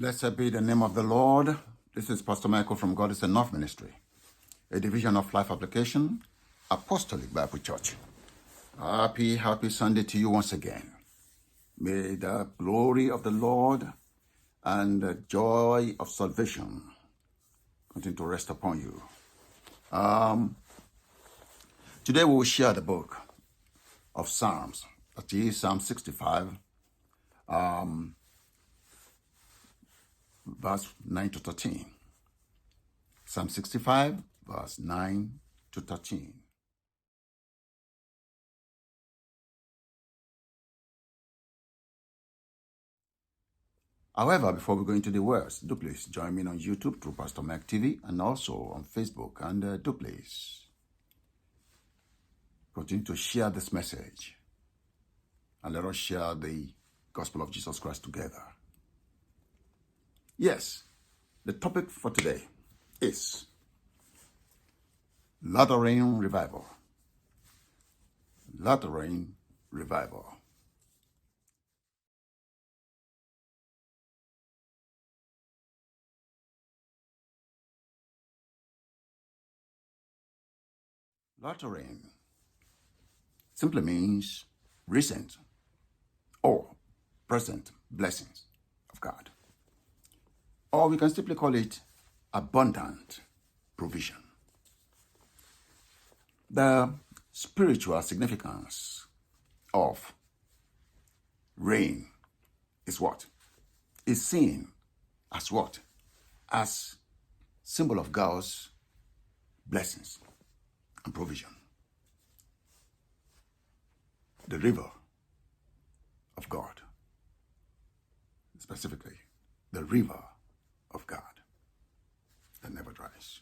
Blessed be the name of the Lord. This is Pastor Michael from 𝐦𝐨𝐬 Ministry, a division of Life Application, Apostolic Bible Church. Happy Sunday to you once again. May the glory of the Lord and the joy of salvation continue to rest upon you. Today we will share the book of Psalms, that is Psalm 65, verse 9 to 13. Psalm 65, verse 9 to 13. However, before we go into the words, do please join me on YouTube through Pastor Mike TV and also on Facebook. And do please continue to share this message. And let us share the gospel of Jesus Christ together. Yes, the topic for today is latter rain revival. Latter rain revival. Latter rain simply means recent or present blessings of God. Or we can simply call it abundant provision. The spiritual significance of rain is what? Is seen as what? As symbol of God's blessings and provision. The river of God, specifically the river of God that never dries.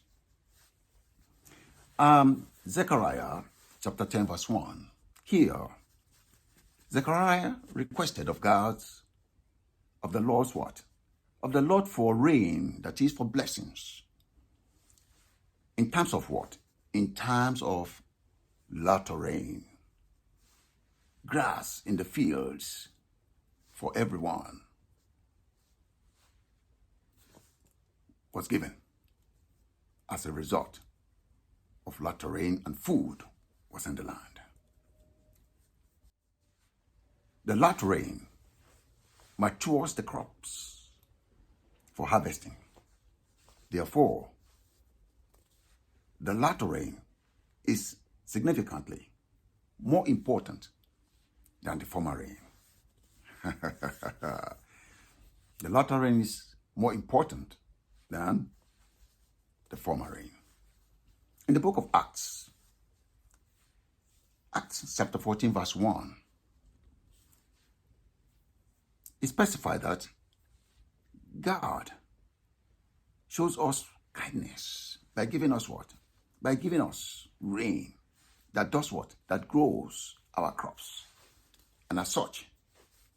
Zechariah chapter 10 verse 1. Here, Zechariah requested of the Lord's what? Of the Lord for rain, that is for blessings. In terms of what? In terms of latter rain. Grass in the fields for everyone was given as a result of latter rain, and food was in the land. The latter rain matures the crops for harvesting. Therefore, the latter rain is significantly more important than the former rain. The latter rain is more important than the former rain. In the book of Acts chapter 14 verse 1, it specifies that God shows us kindness by giving us what? By giving us rain that does what? That grows our crops. And as such,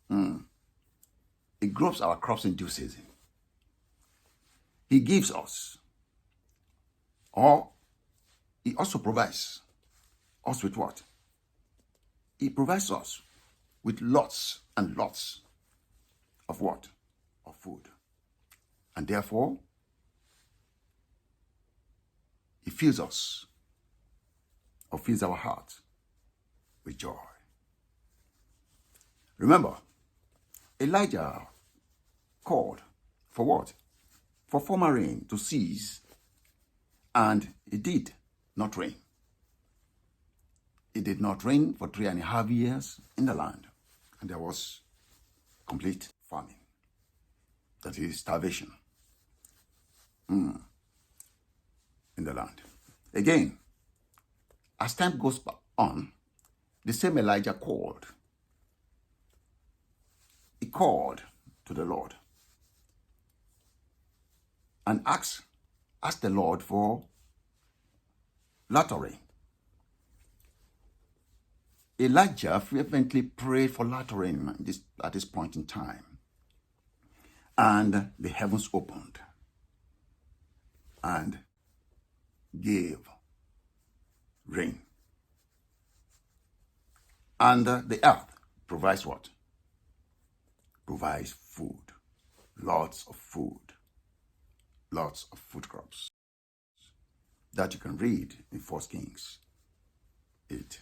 it grows our crops in due season. He gives us, or he also provides us with what? He provides us with lots and lots of what? Of food. And therefore, he fills us, or fills our hearts with joy. Remember, Elijah called for what? For former rain to cease, and it did not rain. It did not rain for 3.5 years in the land, and there was complete famine. That is starvation in the land. Again, as time goes on, the same Elijah called. He called to the Lord and asked the Lord for latter rain. Elijah fervently prayed for latter rain at this point in time, and the heavens opened and gave rain. And the earth provides what? Provides food. lots of food crops that you can read in 1 Kings 8.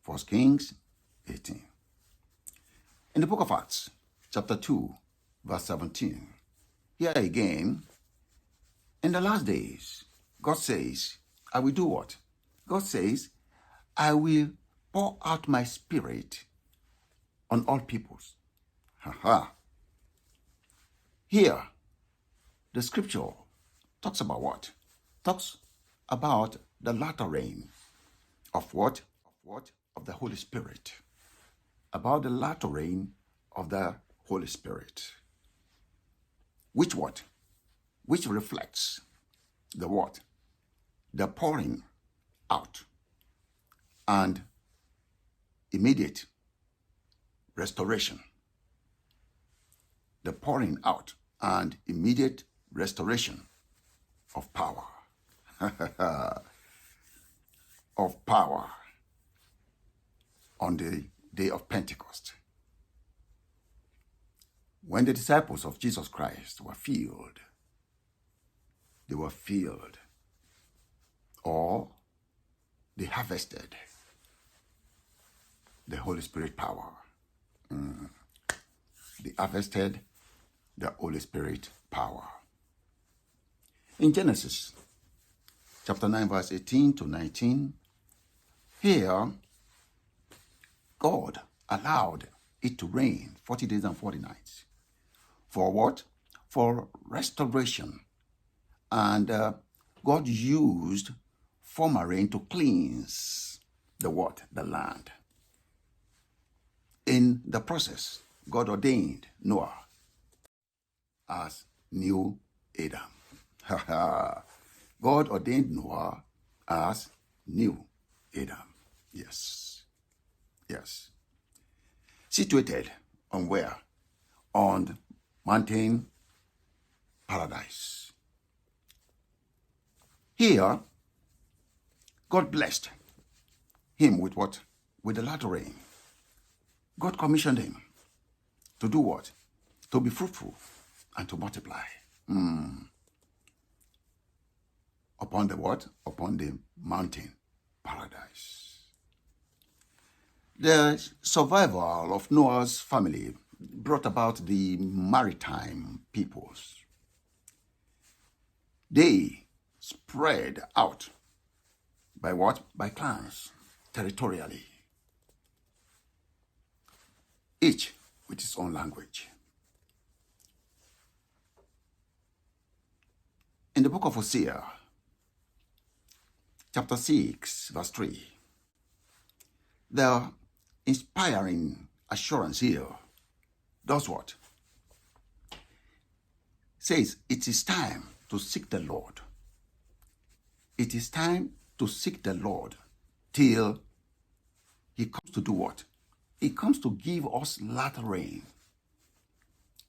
1 Kings 18. In the book of Acts, chapter 2, verse 17, here again, in the last days, God says, I will do what? God says, I will pour out my spirit on all peoples. Here, the scripture talks about what? Talks about the latter rain of what? Of the Holy Spirit. About the latter rain of the Holy Spirit. Which what? Which reflects the what? The pouring out and immediate restoration. The pouring out and immediate restoration of power. Of power on the day of Pentecost. When the disciples of Jesus Christ were filled, they were filled, or they harvested the Holy Spirit power. They harvested the Holy Spirit power. In Genesis chapter 9, verse 18 to 19, here, God allowed it to rain 40 days and 40 nights. For what? For restoration. And God used former rain to cleanse the what? The land. In the process, God ordained Noah as new Adam. God ordained Noah as new Adam. Yes. Yes. Situated on where? On mountain paradise. Here, God blessed him with what? With the latter rain. God commissioned him to do what? To be fruitful and to multiply. Upon the what? Upon the mountain paradise. The survival of Noah's family brought about the maritime peoples. They spread out by what? By clans, territorially. Each with its own language. In the book of Hosea, chapter 6, verse 3, the inspiring assurance here does what? Says, it is time to seek the Lord. It is time to seek the Lord till he comes to do what? He comes to give us latter rain.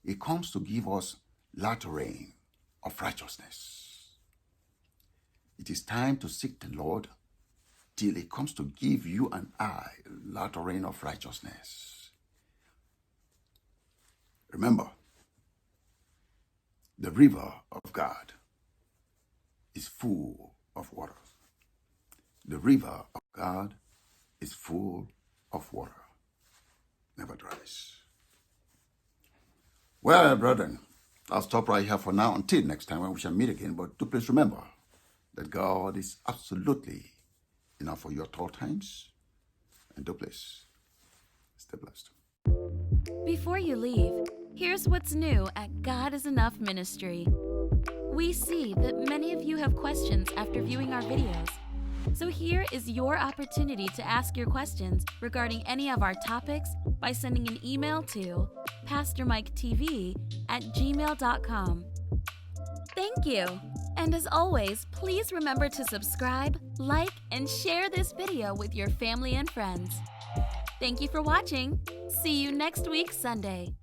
He comes to give us latter rain of righteousness. It is time to seek the Lord till he comes to give you and I latter rain of righteousness. Remember, the river of God is full of water. The river of God is full of water. Never dries. Well, brethren, I'll stop right here for now until next time when we shall meet again. But do please remember that God is absolutely enough for you at all times. And do please stay blessed. Before you leave, here's what's new at God is Enough Ministry. We see that many of you have questions after viewing our videos. So here is your opportunity to ask your questions regarding any of our topics by sending an email to pastormiketvnow@gmail.com. Thank you. And as always, please remember to subscribe, like, and share this video with your family and friends. Thank you for watching. See you next week, Sunday.